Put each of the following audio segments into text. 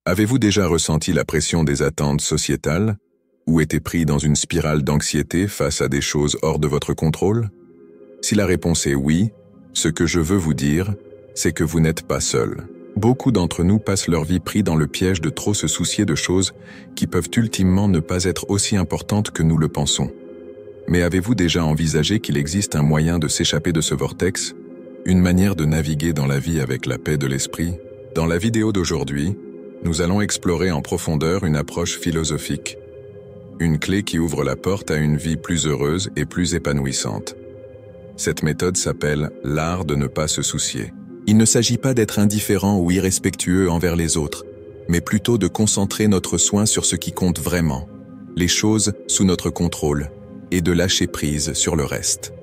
Avez-vous déjà ressenti la pression des attentes sociétales ou été pris dans une spirale d'anxiété face à des choses hors de votre contrôle? Si la réponse est oui, ce que je veux vous dire, c'est que vous n'êtes pas seul. Beaucoup d'entre nous passent leur vie pris dans le piège de trop se soucier de choses qui peuvent ultimement ne pas être aussi importantes que nous le pensons. Mais avez-vous déjà envisagé qu'il existe un moyen de s'échapper de ce vortex? Une manière de naviguer dans la vie avec la paix de l'esprit? Dans la vidéo d'aujourd'hui, nous allons explorer en profondeur une approche philosophique. Une clé qui ouvre la porte à une vie plus heureuse et plus épanouissante. Cette méthode s'appelle l'art de ne pas se soucier. Il ne s'agit pas d'être indifférent ou irrespectueux envers les autres, mais plutôt de concentrer notre soin sur ce qui compte vraiment, les choses sous notre contrôle, et de lâcher prise sur le reste.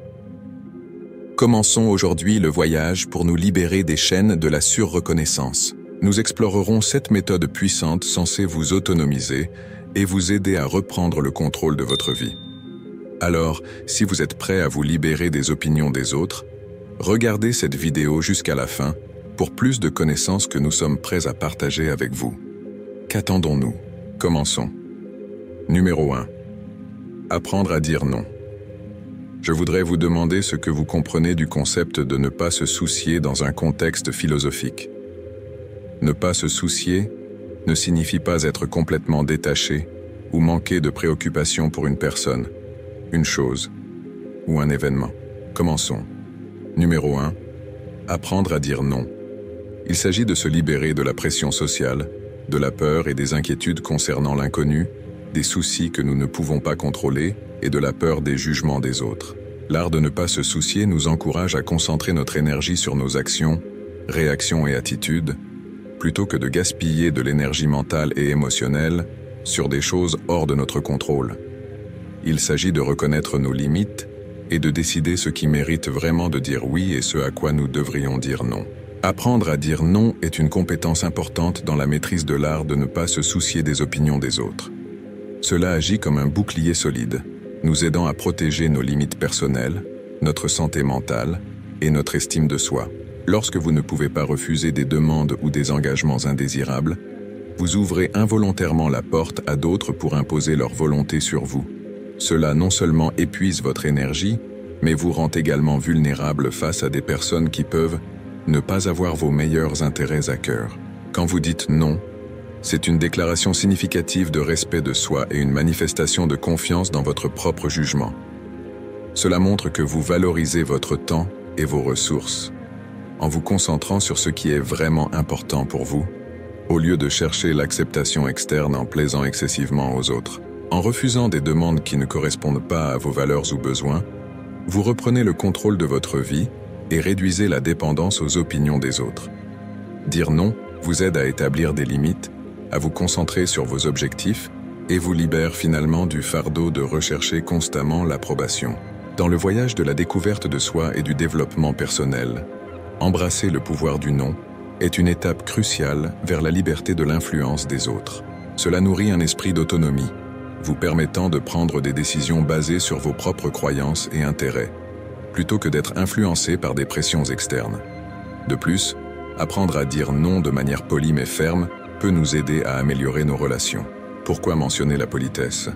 Commençons aujourd'hui le voyage pour nous libérer des chaînes de la surreconnaissance. Nous explorerons cette méthode puissante censée vous autonomiser et vous aider à reprendre le contrôle de votre vie. Alors, si vous êtes prêt à vous libérer des opinions des autres, regardez cette vidéo jusqu'à la fin pour plus de connaissances que nous sommes prêts à partager avec vous. Qu'attendons-nous? Commençons. Numéro 1. Apprendre à dire non. Je voudrais vous demander ce que vous comprenez du concept de ne pas se soucier dans un contexte philosophique. Ne pas se soucier ne signifie pas être complètement détaché ou manquer de préoccupation pour une personne, une chose ou un événement. Commençons. Numéro 1. Apprendre à dire non. Il s'agit de se libérer de la pression sociale, de la peur et des inquiétudes concernant l'inconnu, des soucis que nous ne pouvons pas contrôler et de la peur des jugements des autres. L'art de ne pas se soucier nous encourage à concentrer notre énergie sur nos actions, réactions et attitudes, plutôt que de gaspiller de l'énergie mentale et émotionnelle sur des choses hors de notre contrôle. Il s'agit de reconnaître nos limites et de décider ce qui mérite vraiment de dire oui et ce à quoi nous devrions dire non. Apprendre à dire non est une compétence importante dans la maîtrise de l'art de ne pas se soucier des opinions des autres. Cela agit comme un bouclier solide, nous aidant à protéger nos limites personnelles, notre santé mentale et notre estime de soi. Lorsque vous ne pouvez pas refuser des demandes ou des engagements indésirables, vous ouvrez involontairement la porte à d'autres pour imposer leur volonté sur vous. Cela non seulement épuise votre énergie, mais vous rend également vulnérable face à des personnes qui peuvent ne pas avoir vos meilleurs intérêts à cœur. Quand vous dites non, c'est une déclaration significative de respect de soi et une manifestation de confiance dans votre propre jugement. Cela montre que vous valorisez votre temps et vos ressources, en vous concentrant sur ce qui est vraiment important pour vous, au lieu de chercher l'acceptation externe en plaisant excessivement aux autres. En refusant des demandes qui ne correspondent pas à vos valeurs ou besoins, vous reprenez le contrôle de votre vie et réduisez la dépendance aux opinions des autres. Dire non vous aide à établir des limites, à vous concentrer sur vos objectifs et vous libère finalement du fardeau de rechercher constamment l'approbation. Dans le voyage de la découverte de soi et du développement personnel, embrasser le pouvoir du non est une étape cruciale vers la liberté de l'influence des autres. Cela nourrit un esprit d'autonomie, vous permettant de prendre des décisions basées sur vos propres croyances et intérêts, plutôt que d'être influencé par des pressions externes. De plus, apprendre à dire non de manière polie mais ferme peut nous aider à améliorer nos relations. Pourquoi mentionner la politesse?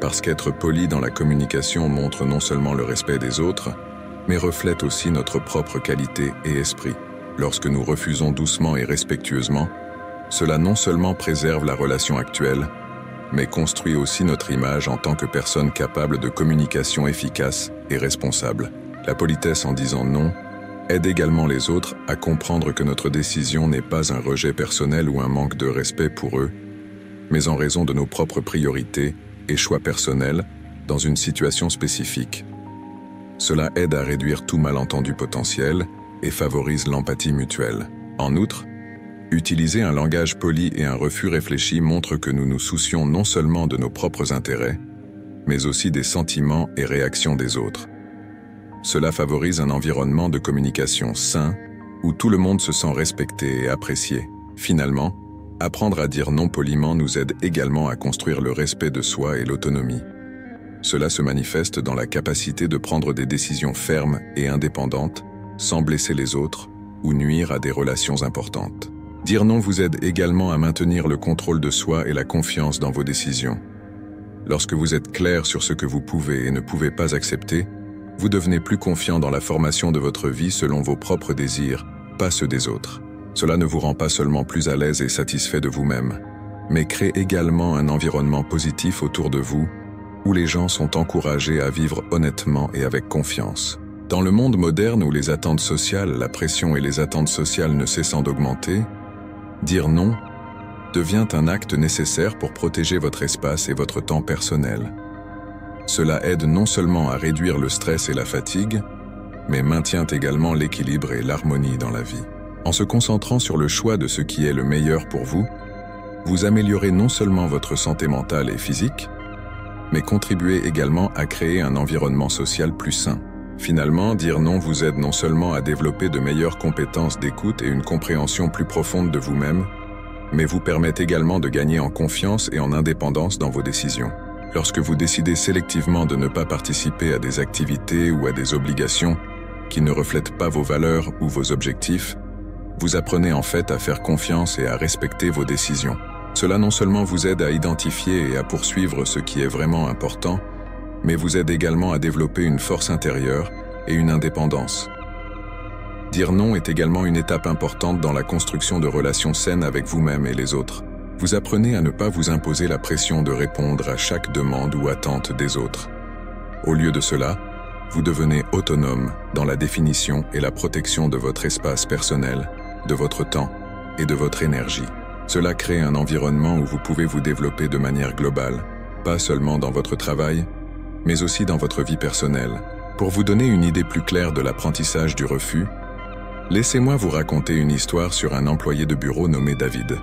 Parce qu'être poli dans la communication montre non seulement le respect des autres, mais reflète aussi notre propre qualité et esprit. Lorsque nous refusons doucement et respectueusement, cela non seulement préserve la relation actuelle, mais construit aussi notre image en tant que personne capable de communication efficace et responsable. La politesse en disant non aide également les autres à comprendre que notre décision n'est pas un rejet personnel ou un manque de respect pour eux, mais en raison de nos propres priorités et choix personnels dans une situation spécifique. Cela aide à réduire tout malentendu potentiel et favorise l'empathie mutuelle. En outre, utiliser un langage poli et un refus réfléchi montre que nous nous soucions non seulement de nos propres intérêts, mais aussi des sentiments et réactions des autres. Cela favorise un environnement de communication sain, où tout le monde se sent respecté et apprécié. Finalement, apprendre à dire non poliment nous aide également à construire le respect de soi et l'autonomie. Cela se manifeste dans la capacité de prendre des décisions fermes et indépendantes, sans blesser les autres ou nuire à des relations importantes. Dire non vous aide également à maintenir le contrôle de soi et la confiance dans vos décisions. Lorsque vous êtes clair sur ce que vous pouvez et ne pouvez pas accepter, vous devenez plus confiant dans la formation de votre vie selon vos propres désirs, pas ceux des autres. Cela ne vous rend pas seulement plus à l'aise et satisfait de vous-même, mais crée également un environnement positif autour de vous, où les gens sont encouragés à vivre honnêtement et avec confiance. Dans le monde moderne où les attentes sociales, la pression et les attentes sociales ne cessant d'augmenter, dire non devient un acte nécessaire pour protéger votre espace et votre temps personnel. Cela aide non seulement à réduire le stress et la fatigue, mais maintient également l'équilibre et l'harmonie dans la vie. En se concentrant sur le choix de ce qui est le meilleur pour vous, vous améliorez non seulement votre santé mentale et physique, mais contribuez également à créer un environnement social plus sain. Finalement, dire non vous aide non seulement à développer de meilleures compétences d'écoute et une compréhension plus profonde de vous-même, mais vous permet également de gagner en confiance et en indépendance dans vos décisions. Lorsque vous décidez sélectivement de ne pas participer à des activités ou à des obligations qui ne reflètent pas vos valeurs ou vos objectifs, vous apprenez en fait à faire confiance et à respecter vos décisions. Cela non seulement vous aide à identifier et à poursuivre ce qui est vraiment important, mais vous aide également à développer une force intérieure et une indépendance. Dire non est également une étape importante dans la construction de relations saines avec vous-même et les autres. Vous apprenez à ne pas vous imposer la pression de répondre à chaque demande ou attente des autres. Au lieu de cela, vous devenez autonome dans la définition et la protection de votre espace personnel, de votre temps et de votre énergie. Cela crée un environnement où vous pouvez vous développer de manière globale, pas seulement dans votre travail, mais aussi dans votre vie personnelle. Pour vous donner une idée plus claire de l'apprentissage du refus, laissez-moi vous raconter une histoire sur un employé de bureau nommé David.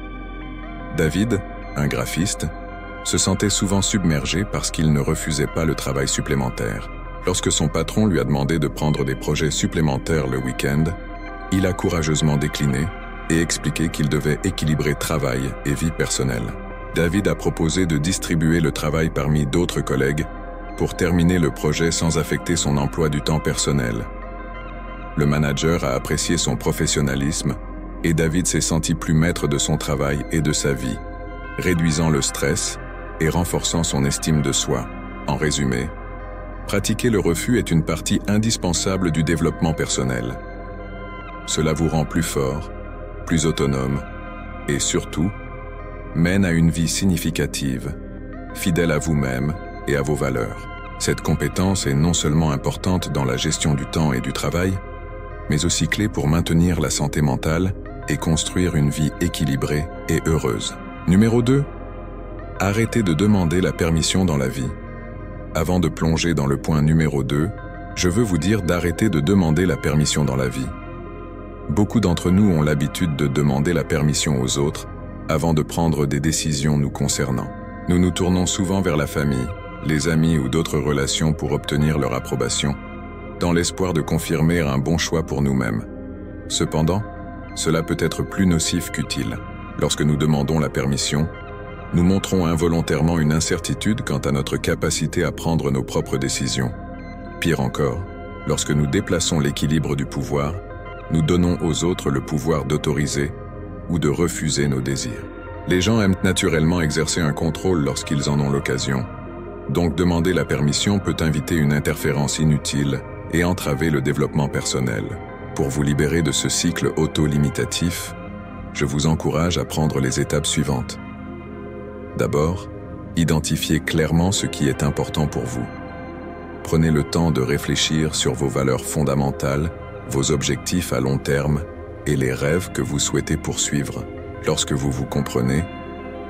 David, un graphiste, se sentait souvent submergé parce qu'il ne refusait pas le travail supplémentaire. Lorsque son patron lui a demandé de prendre des projets supplémentaires le week-end, il a courageusement décliné et expliqué qu'il devait équilibrer travail et vie personnelle. David a proposé de distribuer le travail parmi d'autres collègues pour terminer le projet sans affecter son emploi du temps personnel. Le manager a apprécié son professionnalisme et David s'est senti plus maître de son travail et de sa vie, réduisant le stress et renforçant son estime de soi. En résumé, pratiquer le refus est une partie indispensable du développement personnel. Cela vous rend plus fort, plus autonome et surtout, mène à une vie significative, fidèle à vous-même et à vos valeurs. Cette compétence est non seulement importante dans la gestion du temps et du travail, mais aussi clé pour maintenir la santé mentale et construire une vie équilibrée et heureuse. Numéro 2. Arrêtez de demander la permission dans la vie. Avant de plonger dans le point numéro 2, je veux vous dire d'arrêter de demander la permission dans la vie. Beaucoup d'entre nous ont l'habitude de demander la permission aux autres avant de prendre des décisions nous concernant. Nous nous tournons souvent vers la famille, les amis ou d'autres relations pour obtenir leur approbation, dans l'espoir de confirmer un bon choix pour nous-mêmes. Cependant, cela peut être plus nocif qu'utile. Lorsque nous demandons la permission, nous montrons involontairement une incertitude quant à notre capacité à prendre nos propres décisions. Pire encore, lorsque nous déplaçons l'équilibre du pouvoir, nous donnons aux autres le pouvoir d'autoriser ou de refuser nos désirs. Les gens aiment naturellement exercer un contrôle lorsqu'ils en ont l'occasion, donc demander la permission peut inviter une interférence inutile et entraver le développement personnel. Pour vous libérer de ce cycle auto-limitatif, je vous encourage à prendre les étapes suivantes. D'abord, identifiez clairement ce qui est important pour vous. Prenez le temps de réfléchir sur vos valeurs fondamentales, vos objectifs à long terme et les rêves que vous souhaitez poursuivre. Lorsque vous vous comprenez,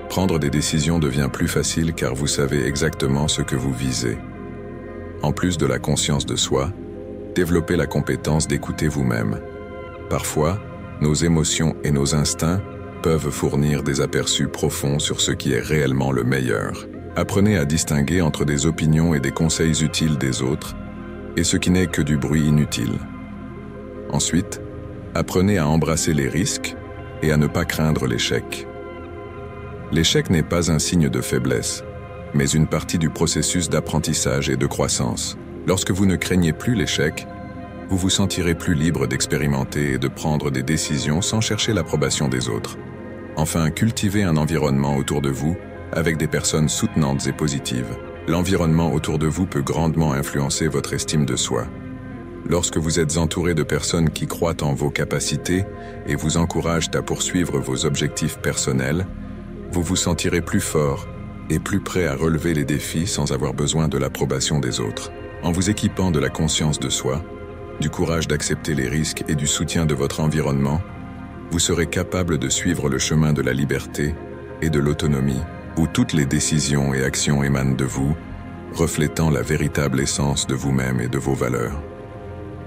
prendre des décisions devient plus facile car vous savez exactement ce que vous visez. En plus de la conscience de soi, développez la compétence d'écouter vous-même. Parfois, nos émotions et nos instincts peuvent fournir des aperçus profonds sur ce qui est réellement le meilleur. Apprenez à distinguer entre des opinions et des conseils utiles des autres et ce qui n'est que du bruit inutile. Ensuite, apprenez à embrasser les risques et à ne pas craindre l'échec. L'échec n'est pas un signe de faiblesse, mais une partie du processus d'apprentissage et de croissance. Lorsque vous ne craignez plus l'échec, vous vous sentirez plus libre d'expérimenter et de prendre des décisions sans chercher l'approbation des autres. Enfin, cultivez un environnement autour de vous avec des personnes soutenantes et positives. L'environnement autour de vous peut grandement influencer votre estime de soi. Lorsque vous êtes entouré de personnes qui croient en vos capacités et vous encouragent à poursuivre vos objectifs personnels, vous vous sentirez plus fort et plus prêt à relever les défis sans avoir besoin de l'approbation des autres. En vous équipant de la conscience de soi, du courage d'accepter les risques et du soutien de votre environnement, vous serez capable de suivre le chemin de la liberté et de l'autonomie, où toutes les décisions et actions émanent de vous, reflétant la véritable essence de vous-même et de vos valeurs.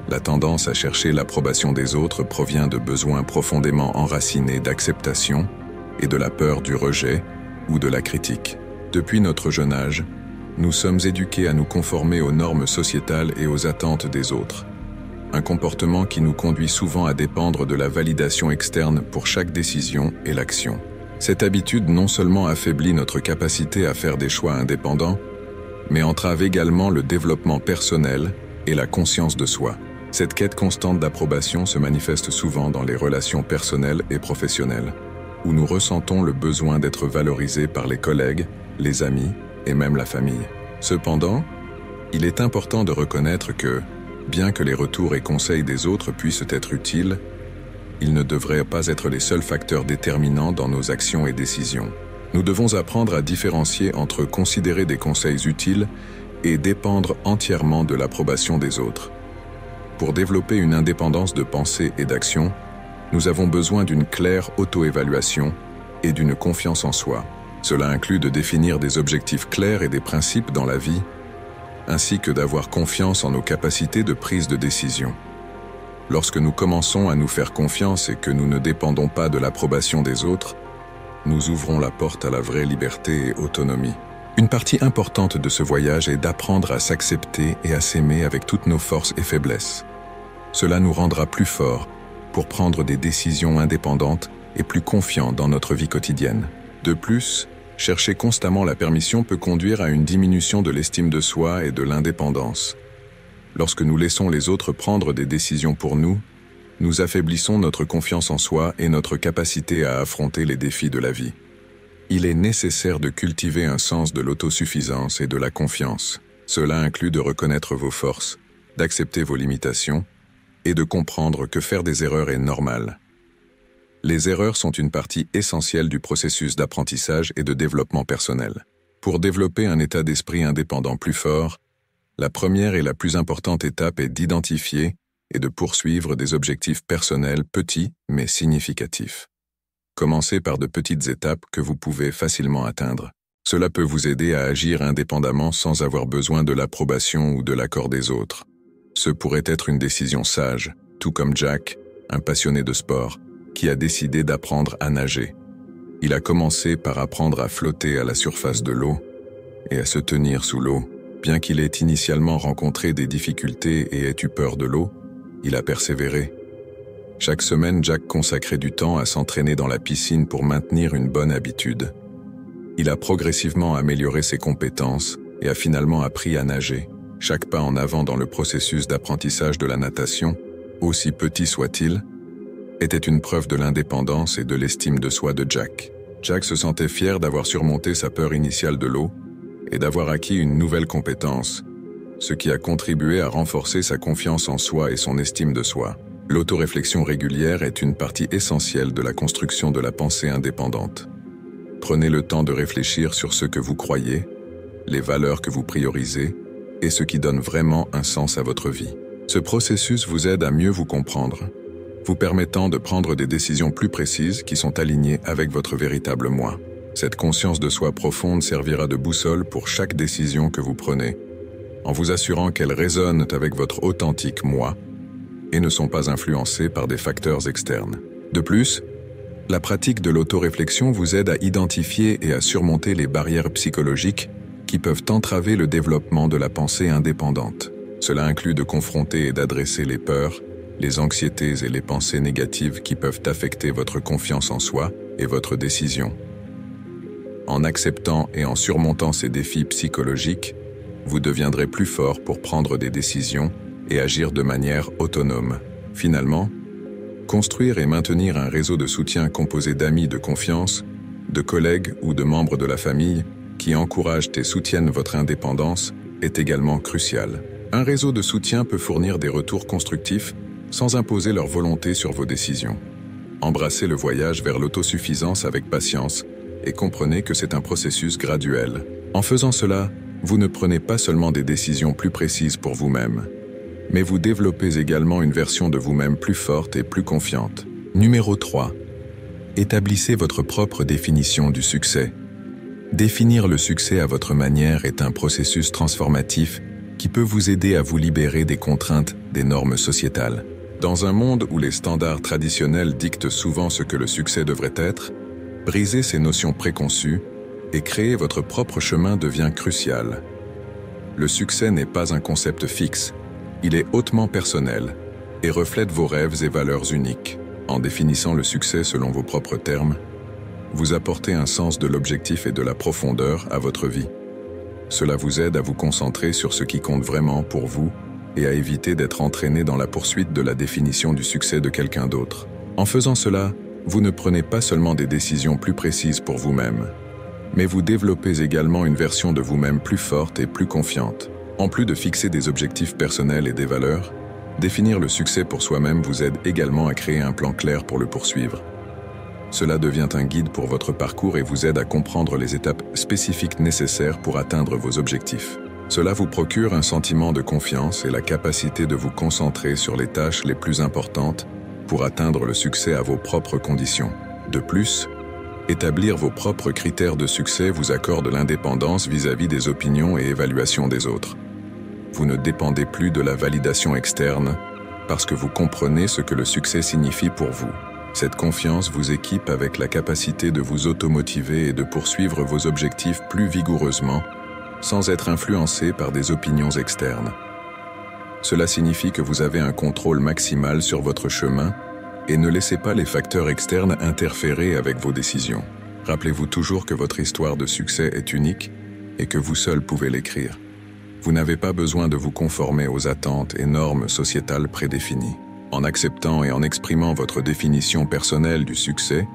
La tendance à chercher l'approbation des autres provient de besoins profondément enracinés d'acceptation et de la peur du rejet ou de la critique. Depuis notre jeune âge, nous sommes éduqués à nous conformer aux normes sociétales et aux attentes des autres. Un comportement qui nous conduit souvent à dépendre de la validation externe pour chaque décision et l'action. Cette habitude non seulement affaiblit notre capacité à faire des choix indépendants, mais entrave également le développement personnel et la conscience de soi. Cette quête constante d'approbation se manifeste souvent dans les relations personnelles et professionnelles, où nous ressentons le besoin d'être valorisés par les collègues, les amis et même la famille. Cependant, il est important de reconnaître que, bien que les retours et conseils des autres puissent être utiles, ils ne devraient pas être les seuls facteurs déterminants dans nos actions et décisions. Nous devons apprendre à différencier entre considérer des conseils utiles et dépendre entièrement de l'approbation des autres. Pour développer une indépendance de pensée et d'action, nous avons besoin d'une claire auto-évaluation et d'une confiance en soi. Cela inclut de définir des objectifs clairs et des principes dans la vie, ainsi que d'avoir confiance en nos capacités de prise de décision. Lorsque nous commençons à nous faire confiance et que nous ne dépendons pas de l'approbation des autres, nous ouvrons la porte à la vraie liberté et autonomie. Une partie importante de ce voyage est d'apprendre à s'accepter et à s'aimer avec toutes nos forces et faiblesses. Cela nous rendra plus forts pour prendre des décisions indépendantes et plus confiants dans notre vie quotidienne. De plus, chercher constamment la permission peut conduire à une diminution de l'estime de soi et de l'indépendance. Lorsque nous laissons les autres prendre des décisions pour nous, nous affaiblissons notre confiance en soi et notre capacité à affronter les défis de la vie. Il est nécessaire de cultiver un sens de l'autosuffisance et de la confiance. Cela inclut de reconnaître vos forces, d'accepter vos limitations et de comprendre que faire des erreurs est normal. Les erreurs sont une partie essentielle du processus d'apprentissage et de développement personnel. Pour développer un état d'esprit indépendant plus fort, la première et la plus importante étape est d'identifier et de poursuivre des objectifs personnels petits mais significatifs. Commencez par de petites étapes que vous pouvez facilement atteindre. Cela peut vous aider à agir indépendamment sans avoir besoin de l'approbation ou de l'accord des autres. Ce pourrait être une décision sage, tout comme Jack, un passionné de sport, qui a décidé d'apprendre à nager. Il a commencé par apprendre à flotter à la surface de l'eau et à se tenir sous l'eau. Bien qu'il ait initialement rencontré des difficultés et ait eu peur de l'eau, il a persévéré. Chaque semaine, Jack consacrait du temps à s'entraîner dans la piscine pour maintenir une bonne habitude. Il a progressivement amélioré ses compétences et a finalement appris à nager. Chaque pas en avant dans le processus d'apprentissage de la natation, aussi petit soit-il, était une preuve de l'indépendance et de l'estime de soi de Jack. Jack se sentait fier d'avoir surmonté sa peur initiale de l'eau et d'avoir acquis une nouvelle compétence, ce qui a contribué à renforcer sa confiance en soi et son estime de soi. L'autoréflexion régulière est une partie essentielle de la construction de la pensée indépendante. Prenez le temps de réfléchir sur ce que vous croyez, les valeurs que vous priorisez et ce qui donne vraiment un sens à votre vie. Ce processus vous aide à mieux vous comprendre, vous permettant de prendre des décisions plus précises qui sont alignées avec votre véritable moi. Cette conscience de soi profonde servira de boussole pour chaque décision que vous prenez, en vous assurant qu'elles résonnent avec votre authentique moi et ne sont pas influencées par des facteurs externes. De plus, la pratique de l'autoréflexion vous aide à identifier et à surmonter les barrières psychologiques qui peuvent entraver le développement de la pensée indépendante. Cela inclut de confronter et d'adresser les peurs, les anxiétés et les pensées négatives qui peuvent affecter votre confiance en soi et votre décision. En acceptant et en surmontant ces défis psychologiques, vous deviendrez plus fort pour prendre des décisions et agir de manière autonome. Finalement, Construire et maintenir un réseau de soutien composé d'amis de confiance, de collègues ou de membres de la famille qui encouragent et soutiennent votre indépendance est également crucial. Un réseau de soutien peut fournir des retours constructifs sans imposer leur volonté sur vos décisions. Embrassez le voyage vers l'autosuffisance avec patience et comprenez que c'est un processus graduel. En faisant cela, vous ne prenez pas seulement des décisions plus précises pour vous-même, mais vous développez également une version de vous-même plus forte et plus confiante. Numéro 3. Établissez votre propre définition du succès. Définir le succès à votre manière est un processus transformatif qui peut vous aider à vous libérer des contraintes des normes sociétales. Dans un monde où les standards traditionnels dictent souvent ce que le succès devrait être, briser ces notions préconçues et créer votre propre chemin devient crucial. Le succès n'est pas un concept fixe, il est hautement personnel et reflète vos rêves et valeurs uniques. En définissant le succès selon vos propres termes, vous apportez un sens de l'objectif et de la profondeur à votre vie. Cela vous aide à vous concentrer sur ce qui compte vraiment pour vous et à éviter d'être entraîné dans la poursuite de la définition du succès de quelqu'un d'autre. En faisant cela, vous ne prenez pas seulement des décisions plus précises pour vous-même, mais vous développez également une version de vous-même plus forte et plus confiante. En plus de fixer des objectifs personnels et des valeurs, définir le succès pour soi-même vous aide également à créer un plan clair pour le poursuivre. Cela devient un guide pour votre parcours et vous aide à comprendre les étapes spécifiques nécessaires pour atteindre vos objectifs. Cela vous procure un sentiment de confiance et la capacité de vous concentrer sur les tâches les plus importantes pour atteindre le succès à vos propres conditions. De plus, établir vos propres critères de succès vous accorde l'indépendance vis-à-vis des opinions et évaluations des autres. Vous ne dépendez plus de la validation externe parce que vous comprenez ce que le succès signifie pour vous. Cette confiance vous équipe avec la capacité de vous automotiver et de poursuivre vos objectifs plus vigoureusement, sans être influencé par des opinions externes. Cela signifie que vous avez un contrôle maximal sur votre chemin et ne laissez pas les facteurs externes interférer avec vos décisions. Rappelez-vous toujours que votre histoire de succès est unique et que vous seul pouvez l'écrire. Vous n'avez pas besoin de vous conformer aux attentes et normes sociétales prédéfinies. En acceptant et en exprimant votre définition personnelle du succès,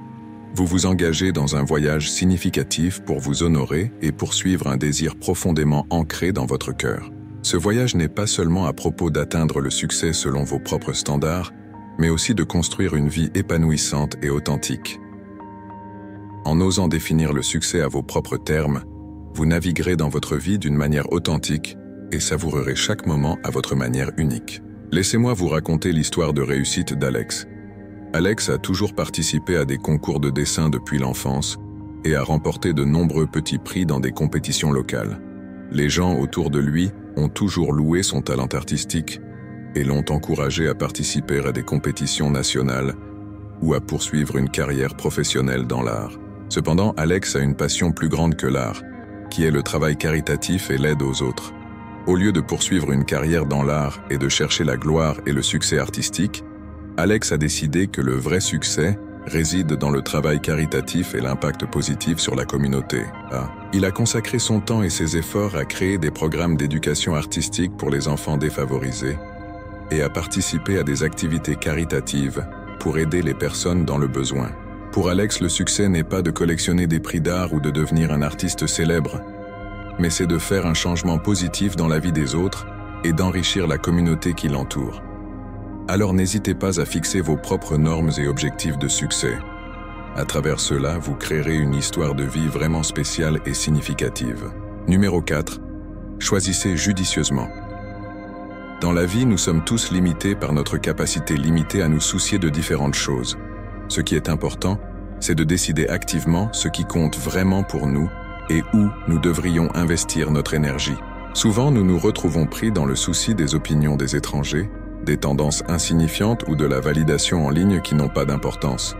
vous vous engagez dans un voyage significatif pour vous honorer et poursuivre un désir profondément ancré dans votre cœur. Ce voyage n'est pas seulement à propos d'atteindre le succès selon vos propres standards, mais aussi de construire une vie épanouissante et authentique. En osant définir le succès à vos propres termes, vous naviguerez dans votre vie d'une manière authentique et savourerez chaque moment à votre manière unique. Laissez-moi vous raconter l'histoire de réussite d'Alex. Alex a toujours participé à des concours de dessin depuis l'enfance et a remporté de nombreux petits prix dans des compétitions locales. Les gens autour de lui ont toujours loué son talent artistique et l'ont encouragé à participer à des compétitions nationales ou à poursuivre une carrière professionnelle dans l'art. Cependant, Alex a une passion plus grande que l'art, qui est le travail caritatif et l'aide aux autres. Au lieu de poursuivre une carrière dans l'art et de chercher la gloire et le succès artistique, Alex a décidé que le vrai succès réside dans le travail caritatif et l'impact positif sur la communauté. Il a consacré son temps et ses efforts à créer des programmes d'éducation artistique pour les enfants défavorisés et à participer à des activités caritatives pour aider les personnes dans le besoin. Pour Alex, le succès n'est pas de collectionner des prix d'art ou de devenir un artiste célèbre, mais c'est de faire un changement positif dans la vie des autres et d'enrichir la communauté qui l'entoure. Alors n'hésitez pas à fixer vos propres normes et objectifs de succès. À travers cela, vous créerez une histoire de vie vraiment spéciale et significative. Numéro 4. Choisissez judicieusement. Dans la vie, nous sommes tous limités par notre capacité limitée à nous soucier de différentes choses. Ce qui est important, c'est de décider activement ce qui compte vraiment pour nous et où nous devrions investir notre énergie. Souvent, nous nous retrouvons pris dans le souci des opinions des étrangers, des tendances insignifiantes ou de la validation en ligne qui n'ont pas d'importance.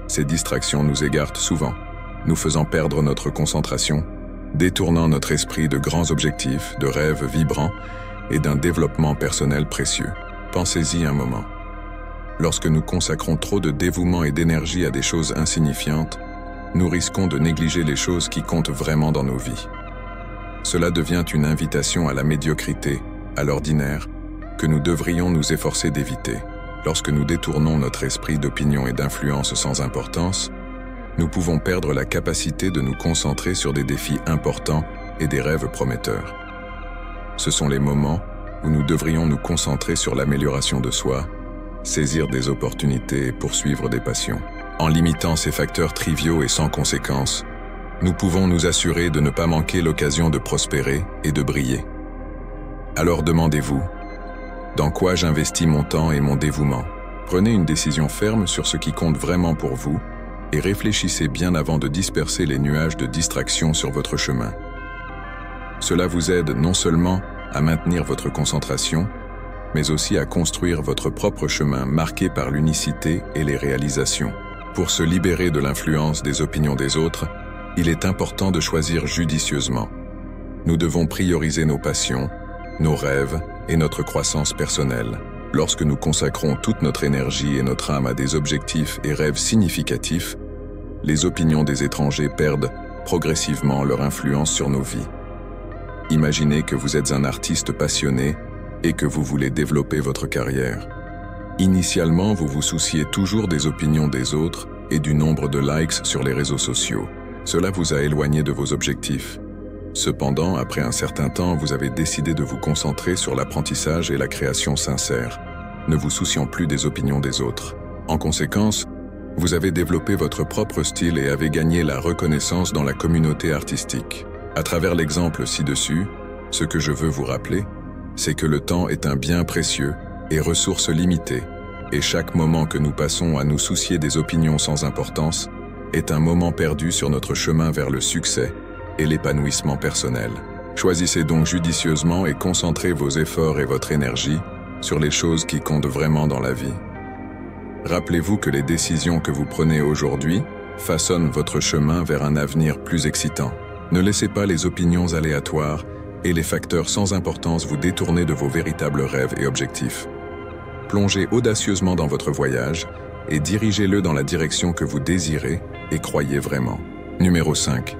Ces distractions nous égarent souvent, nous faisant perdre notre concentration, détournant notre esprit de grands objectifs, de rêves vibrants et d'un développement personnel précieux. Pensez-y un moment. Lorsque nous consacrons trop de dévouement et d'énergie à des choses insignifiantes, nous risquons de négliger les choses qui comptent vraiment dans nos vies. Cela devient une invitation à la médiocrité, à l'ordinaire, que nous devrions nous efforcer d'éviter. Lorsque nous détournons notre esprit d'opinions et d'influences sans importance, nous pouvons perdre la capacité de nous concentrer sur des défis importants et des rêves prometteurs. Ce sont les moments où nous devrions nous concentrer sur l'amélioration de soi, saisir des opportunités et poursuivre des passions. En limitant ces facteurs triviaux et sans conséquence, nous pouvons nous assurer de ne pas manquer l'occasion de prospérer et de briller. Alors demandez-vous, dans quoi j'investis mon temps et mon dévouement? Prenez une décision ferme sur ce qui compte vraiment pour vous et réfléchissez bien avant de disperser les nuages de distraction sur votre chemin. Cela vous aide non seulement à maintenir votre concentration, mais aussi à construire votre propre chemin marqué par l'unicité et les réalisations. Pour se libérer de l'influence des opinions des autres, il est important de choisir judicieusement. Nous devons prioriser nos passions, nos rêves et notre croissance personnelle. Lorsque nous consacrons toute notre énergie et notre âme à des objectifs et rêves significatifs, les opinions des étrangers perdent progressivement leur influence sur nos vies. Imaginez que vous êtes un artiste passionné et que vous voulez développer votre carrière. Initialement, vous vous souciez toujours des opinions des autres et du nombre de likes sur les réseaux sociaux. Cela vous a éloigné de vos objectifs. Cependant, après un certain temps, vous avez décidé de vous concentrer sur l'apprentissage et la création sincère, ne vous souciant plus des opinions des autres. En conséquence, vous avez développé votre propre style et avez gagné la reconnaissance dans la communauté artistique. À travers l'exemple ci-dessus, ce que je veux vous rappeler, c'est que le temps est un bien précieux et ressource limitée, et chaque moment que nous passons à nous soucier des opinions sans importance est un moment perdu sur notre chemin vers le succès et l'épanouissement personnel. Choisissez donc judicieusement et concentrez vos efforts et votre énergie sur les choses qui comptent vraiment dans la vie. Rappelez-vous que les décisions que vous prenez aujourd'hui façonnent votre chemin vers un avenir plus excitant. Ne laissez pas les opinions aléatoires et les facteurs sans importance vous détourner de vos véritables rêves et objectifs. Plongez audacieusement dans votre voyage et dirigez-le dans la direction que vous désirez et croyez vraiment. Numéro 5.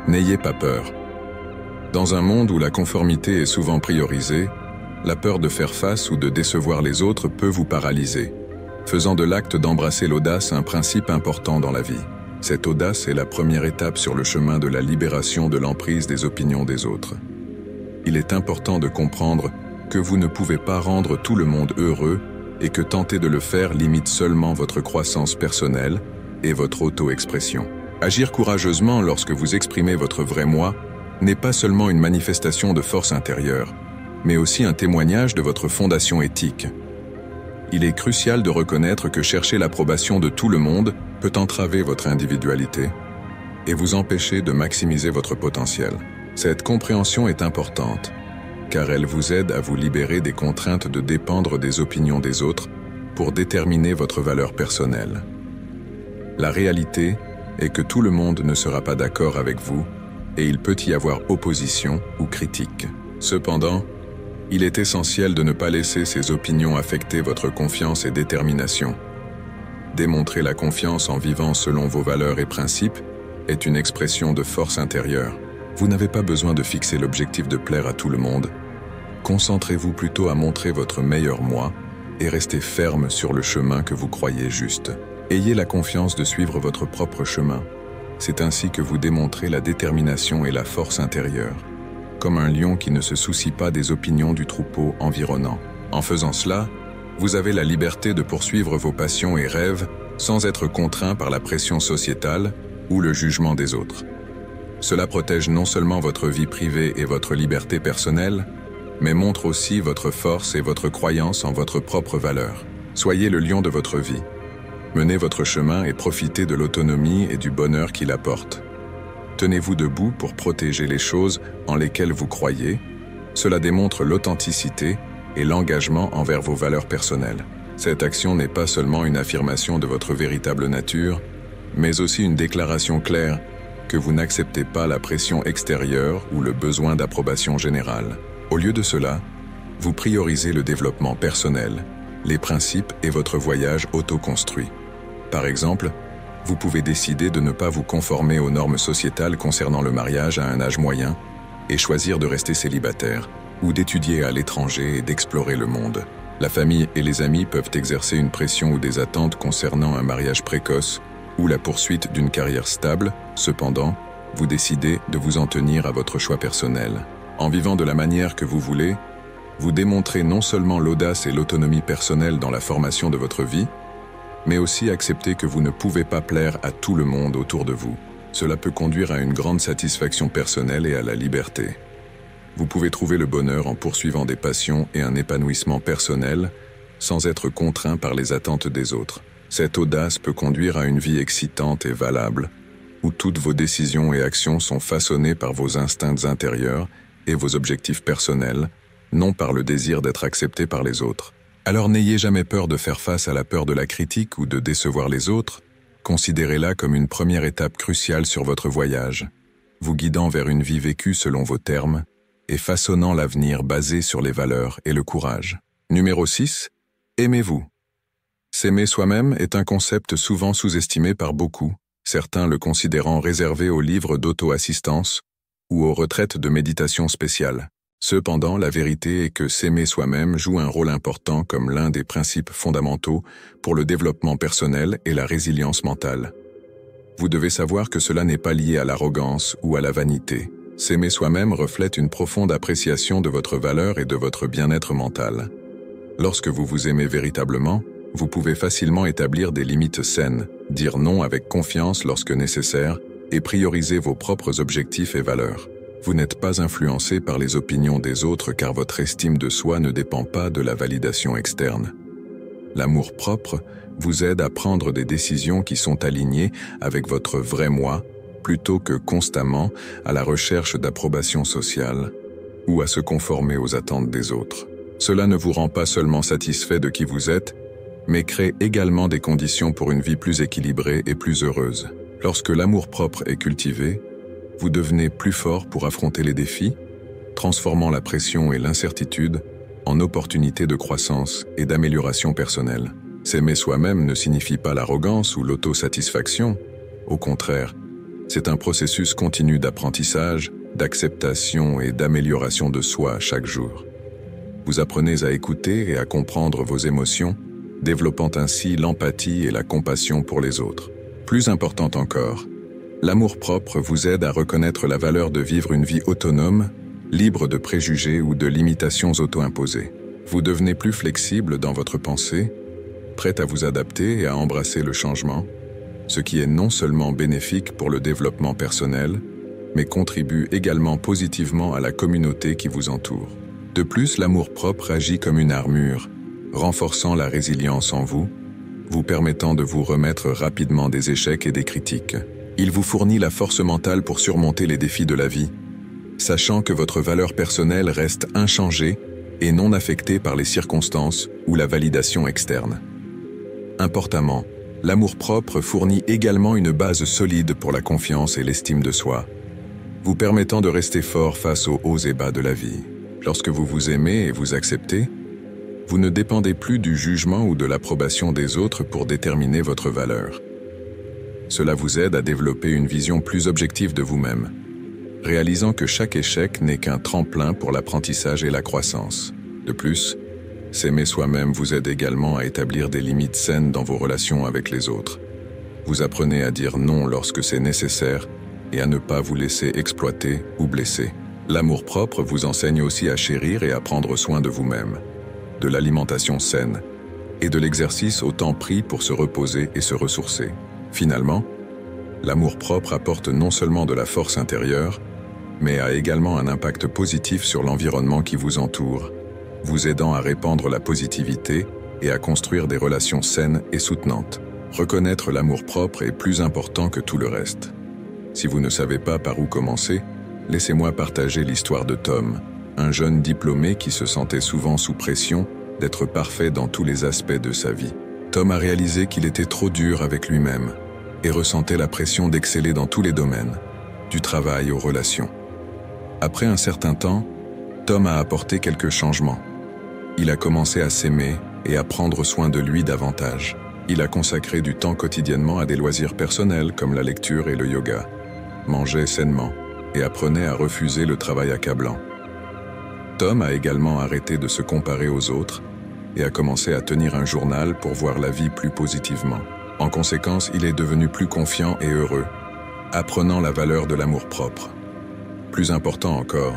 N'ayez pas peur. Dans un monde où la conformité est souvent priorisée, la peur de faire face ou de décevoir les autres peut vous paralyser, faisant de l'acte d'embrasser l'audace un principe important dans la vie. Cette audace est la première étape sur le chemin de la libération de l'emprise des opinions des autres. Il est important de comprendre que vous ne pouvez pas rendre tout le monde heureux et que tenter de le faire limite seulement votre croissance personnelle et votre auto-expression. Agir courageusement lorsque vous exprimez votre vrai moi n'est pas seulement une manifestation de force intérieure, mais aussi un témoignage de votre fondation éthique. Il est crucial de reconnaître que chercher l'approbation de tout le monde peut entraver votre individualité et vous empêcher de maximiser votre potentiel. Cette compréhension est importante, car elle vous aide à vous libérer des contraintes de dépendre des opinions des autres pour déterminer votre valeur personnelle. La réalité est que tout le monde ne sera pas d'accord avec vous et il peut y avoir opposition ou critique. Cependant, il est essentiel de ne pas laisser ces opinions affecter votre confiance et détermination. Démontrer la confiance en vivant selon vos valeurs et principes est une expression de force intérieure. Vous n'avez pas besoin de fixer l'objectif de plaire à tout le monde. Concentrez-vous plutôt à montrer votre meilleur moi et restez ferme sur le chemin que vous croyez juste. Ayez la confiance de suivre votre propre chemin. C'est ainsi que vous démontrez la détermination et la force intérieure, comme un lion qui ne se soucie pas des opinions du troupeau environnant. En faisant cela, vous avez la liberté de poursuivre vos passions et rêves sans être contraint par la pression sociétale ou le jugement des autres. Cela protège non seulement votre vie privée et votre liberté personnelle, mais montre aussi votre force et votre croyance en votre propre valeur. Soyez le lion de votre vie. Menez votre chemin et profitez de l'autonomie et du bonheur qu'il apporte. Tenez-vous debout pour protéger les choses en lesquelles vous croyez. Cela démontre l'authenticité et l'engagement envers vos valeurs personnelles. Cette action n'est pas seulement une affirmation de votre véritable nature, mais aussi une déclaration claire que vous n'acceptez pas la pression extérieure ou le besoin d'approbation générale. Au lieu de cela, vous priorisez le développement personnel, les principes et votre voyage auto-construit. Par exemple, vous pouvez décider de ne pas vous conformer aux normes sociétales concernant le mariage à un âge moyen et choisir de rester célibataire ou d'étudier à l'étranger et d'explorer le monde. La famille et les amis peuvent exercer une pression ou des attentes concernant un mariage précoce ou la poursuite d'une carrière stable. Cependant, vous décidez de vous en tenir à votre choix personnel. En vivant de la manière que vous voulez, vous démontrez non seulement l'audace et l'autonomie personnelle dans la formation de votre vie, mais aussi accepter que vous ne pouvez pas plaire à tout le monde autour de vous. Cela peut conduire à une grande satisfaction personnelle et à la liberté. Vous pouvez trouver le bonheur en poursuivant des passions et un épanouissement personnel sans être contraint par les attentes des autres. Cette audace peut conduire à une vie excitante et valable, où toutes vos décisions et actions sont façonnées par vos instincts intérieurs et vos objectifs personnels, non par le désir d'être accepté par les autres. Alors n'ayez jamais peur de faire face à la peur de la critique ou de décevoir les autres. Considérez-la comme une première étape cruciale sur votre voyage, vous guidant vers une vie vécue selon vos termes et façonnant l'avenir basé sur les valeurs et le courage. Numéro 6. Aimez-vous. S'aimer soi-même est un concept souvent sous-estimé par beaucoup, certains le considérant réservé aux livres d'auto-assistance ou aux retraites de méditation spéciales. Cependant, la vérité est que s'aimer soi-même joue un rôle important comme l'un des principes fondamentaux pour le développement personnel et la résilience mentale. Vous devez savoir que cela n'est pas lié à l'arrogance ou à la vanité. S'aimer soi-même reflète une profonde appréciation de votre valeur et de votre bien-être mental. Lorsque vous vous aimez véritablement, vous pouvez facilement établir des limites saines, dire non avec confiance lorsque nécessaire et prioriser vos propres objectifs et valeurs. Vous n'êtes pas influencé par les opinions des autres car votre estime de soi ne dépend pas de la validation externe. L'amour-propre vous aide à prendre des décisions qui sont alignées avec votre vrai moi, plutôt que constamment à la recherche d'approbation sociale ou à se conformer aux attentes des autres. Cela ne vous rend pas seulement satisfait de qui vous êtes, mais crée également des conditions pour une vie plus équilibrée et plus heureuse. Lorsque l'amour-propre est cultivé, vous devenez plus fort pour affronter les défis, transformant la pression et l'incertitude en opportunités de croissance et d'amélioration personnelle. S'aimer soi-même ne signifie pas l'arrogance ou l'autosatisfaction. Au contraire, c'est un processus continu d'apprentissage, d'acceptation et d'amélioration de soi chaque jour. Vous apprenez à écouter et à comprendre vos émotions, développant ainsi l'empathie et la compassion pour les autres. Plus important encore, l'amour-propre vous aide à reconnaître la valeur de vivre une vie autonome, libre de préjugés ou de limitations auto-imposées. Vous devenez plus flexible dans votre pensée, prêt à vous adapter et à embrasser le changement, ce qui est non seulement bénéfique pour le développement personnel, mais contribue également positivement à la communauté qui vous entoure. De plus, l'amour-propre agit comme une armure, renforçant la résilience en vous, vous permettant de vous remettre rapidement des échecs et des critiques. Il vous fournit la force mentale pour surmonter les défis de la vie, sachant que votre valeur personnelle reste inchangée et non affectée par les circonstances ou la validation externe. Importantement, l'amour-propre fournit également une base solide pour la confiance et l'estime de soi, vous permettant de rester fort face aux hauts et bas de la vie. Lorsque vous vous aimez et vous acceptez, vous ne dépendez plus du jugement ou de l'approbation des autres pour déterminer votre valeur. Cela vous aide à développer une vision plus objective de vous-même, réalisant que chaque échec n'est qu'un tremplin pour l'apprentissage et la croissance. De plus, s'aimer soi-même vous aide également à établir des limites saines dans vos relations avec les autres. Vous apprenez à dire non lorsque c'est nécessaire et à ne pas vous laisser exploiter ou blesser. L'amour-propre vous enseigne aussi à chérir et à prendre soin de vous-même, de l'alimentation saine et de l'exercice au temps pris pour se reposer et se ressourcer. Finalement, l'amour-propre apporte non seulement de la force intérieure, mais a également un impact positif sur l'environnement qui vous entoure, vous aidant à répandre la positivité et à construire des relations saines et soutenantes. Reconnaître l'amour-propre est plus important que tout le reste. Si vous ne savez pas par où commencer, laissez-moi partager l'histoire de Tom, un jeune diplômé qui se sentait souvent sous pression d'être parfait dans tous les aspects de sa vie. Tom a réalisé qu'il était trop dur avec lui-même et ressentait la pression d'exceller dans tous les domaines, du travail aux relations. Après un certain temps, Tom a apporté quelques changements. Il a commencé à s'aimer et à prendre soin de lui davantage. Il a consacré du temps quotidiennement à des loisirs personnels comme la lecture et le yoga, mangeait sainement et apprenait à refuser le travail accablant. Tom a également arrêté de se comparer aux autres et a commencé à tenir un journal pour voir la vie plus positivement. En conséquence, il est devenu plus confiant et heureux, apprenant la valeur de l'amour-propre. Plus important encore,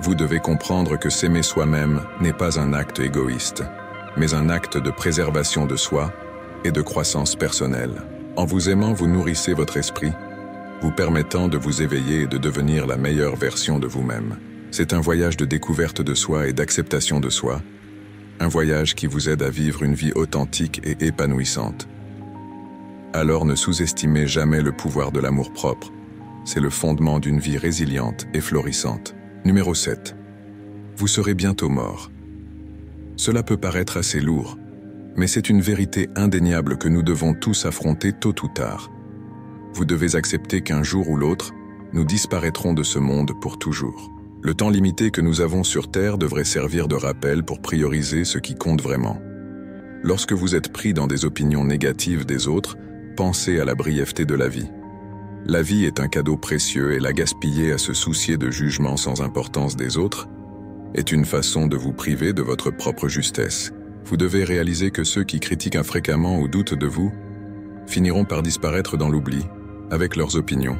vous devez comprendre que s'aimer soi-même n'est pas un acte égoïste, mais un acte de préservation de soi et de croissance personnelle. En vous aimant, vous nourrissez votre esprit, vous permettant de vous éveiller et de devenir la meilleure version de vous-même. C'est un voyage de découverte de soi et d'acceptation de soi, un voyage qui vous aide à vivre une vie authentique et épanouissante. Alors ne sous-estimez jamais le pouvoir de l'amour-propre. C'est le fondement d'une vie résiliente et florissante. Numéro 7. Vous serez bientôt mort. Cela peut paraître assez lourd, mais c'est une vérité indéniable que nous devons tous affronter tôt ou tard. Vous devez accepter qu'un jour ou l'autre, nous disparaîtrons de ce monde pour toujours. Le temps limité que nous avons sur Terre devrait servir de rappel pour prioriser ce qui compte vraiment. Lorsque vous êtes pris dans des opinions négatives des autres, pensez à la brièveté de la vie. La vie est un cadeau précieux et la gaspiller à se soucier de jugements sans importance des autres est une façon de vous priver de votre propre justesse. Vous devez réaliser que ceux qui critiquent infréquemment ou doutent de vous finiront par disparaître dans l'oubli avec leurs opinions.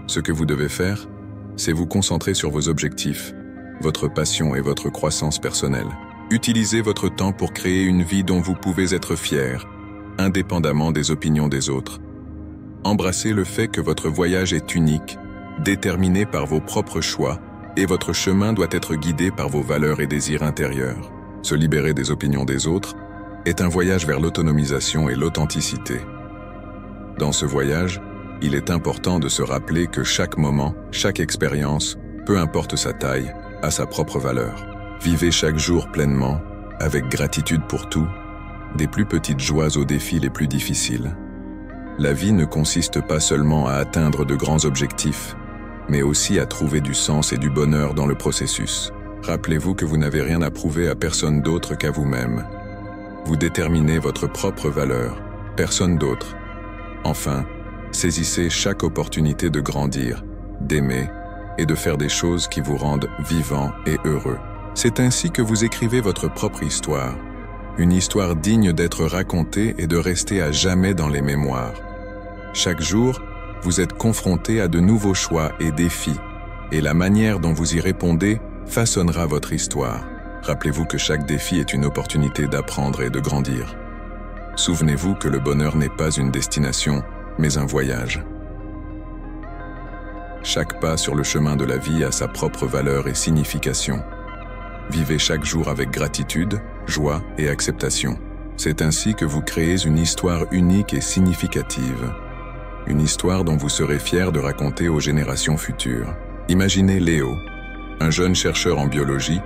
Ce que vous devez faire, c'est vous concentrer sur vos objectifs, votre passion et votre croissance personnelle. Utilisez votre temps pour créer une vie dont vous pouvez être fier, indépendamment des opinions des autres. Embrassez le fait que votre voyage est unique, déterminé par vos propres choix, et votre chemin doit être guidé par vos valeurs et désirs intérieurs. Se libérer des opinions des autres est un voyage vers l'autonomisation et l'authenticité. Dans ce voyage, il est important de se rappeler que chaque moment, chaque expérience, peu importe sa taille, a sa propre valeur. Vivez chaque jour pleinement, avec gratitude pour tout, des plus petites joies aux défis les plus difficiles. La vie ne consiste pas seulement à atteindre de grands objectifs, mais aussi à trouver du sens et du bonheur dans le processus. Rappelez-vous que vous n'avez rien à prouver à personne d'autre qu'à vous-même. Vous déterminez votre propre valeur, personne d'autre. Enfin, saisissez chaque opportunité de grandir, d'aimer et de faire des choses qui vous rendent vivant et heureux. C'est ainsi que vous écrivez votre propre histoire, une histoire digne d'être racontée et de rester à jamais dans les mémoires. Chaque jour, vous êtes confronté à de nouveaux choix et défis, et la manière dont vous y répondez façonnera votre histoire. Rappelez-vous que chaque défi est une opportunité d'apprendre et de grandir. Souvenez-vous que le bonheur n'est pas une destination, mais un voyage. Chaque pas sur le chemin de la vie a sa propre valeur et signification. Vivez chaque jour avec gratitude, joie et acceptation. C'est ainsi que vous créez une histoire unique et significative. Une histoire dont vous serez fier de raconter aux générations futures. Imaginez Léo, un jeune chercheur en biologie,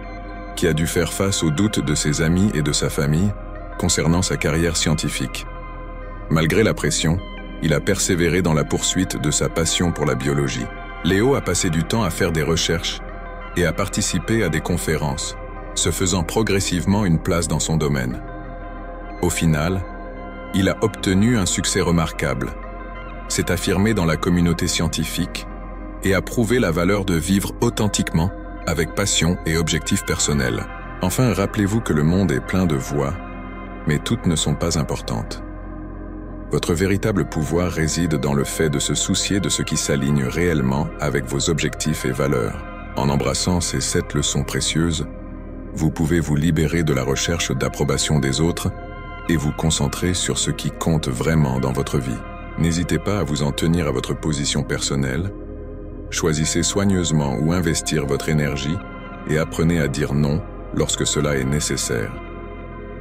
qui a dû faire face aux doutes de ses amis et de sa famille concernant sa carrière scientifique. Malgré la pression, il a persévéré dans la poursuite de sa passion pour la biologie. Léo a passé du temps à faire des recherches et à participer à des conférences, se faisant progressivement une place dans son domaine. Au final, il a obtenu un succès remarquable, s'est affirmé dans la communauté scientifique et a prouvé la valeur de vivre authentiquement, avec passion et objectifs personnels. Enfin, rappelez-vous que le monde est plein de voix, mais toutes ne sont pas importantes. Votre véritable pouvoir réside dans le fait de se soucier de ce qui s'aligne réellement avec vos objectifs et valeurs. En embrassant ces 7 leçons précieuses, vous pouvez vous libérer de la recherche d'approbation des autres et vous concentrer sur ce qui compte vraiment dans votre vie. N'hésitez pas à vous en tenir à votre position personnelle. Choisissez soigneusement où investir votre énergie et apprenez à dire non lorsque cela est nécessaire.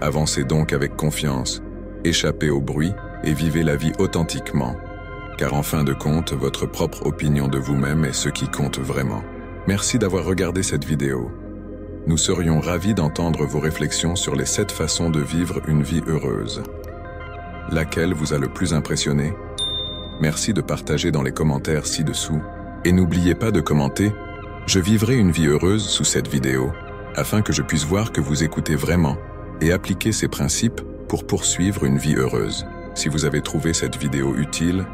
Avancez donc avec confiance, échappez au bruit et vivez la vie authentiquement, car en fin de compte, votre propre opinion de vous-même est ce qui compte vraiment. Merci d'avoir regardé cette vidéo. Nous serions ravis d'entendre vos réflexions sur les 7 façons de vivre une vie heureuse. Laquelle vous a le plus impressionné? Merci de partager dans les commentaires ci-dessous. Et n'oubliez pas de commenter « Je vivrai une vie heureuse » sous cette vidéo, afin que je puisse voir que vous écoutez vraiment et appliquez ces principes pour poursuivre une vie heureuse. Si vous avez trouvé cette vidéo utile,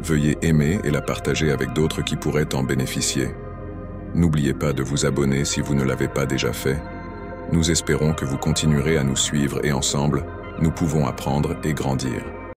veuillez aimer et la partager avec d'autres qui pourraient en bénéficier. N'oubliez pas de vous abonner si vous ne l'avez pas déjà fait Nous espérons que vous continuerez à nous suivre et ensemble, nous pouvons apprendre et grandir.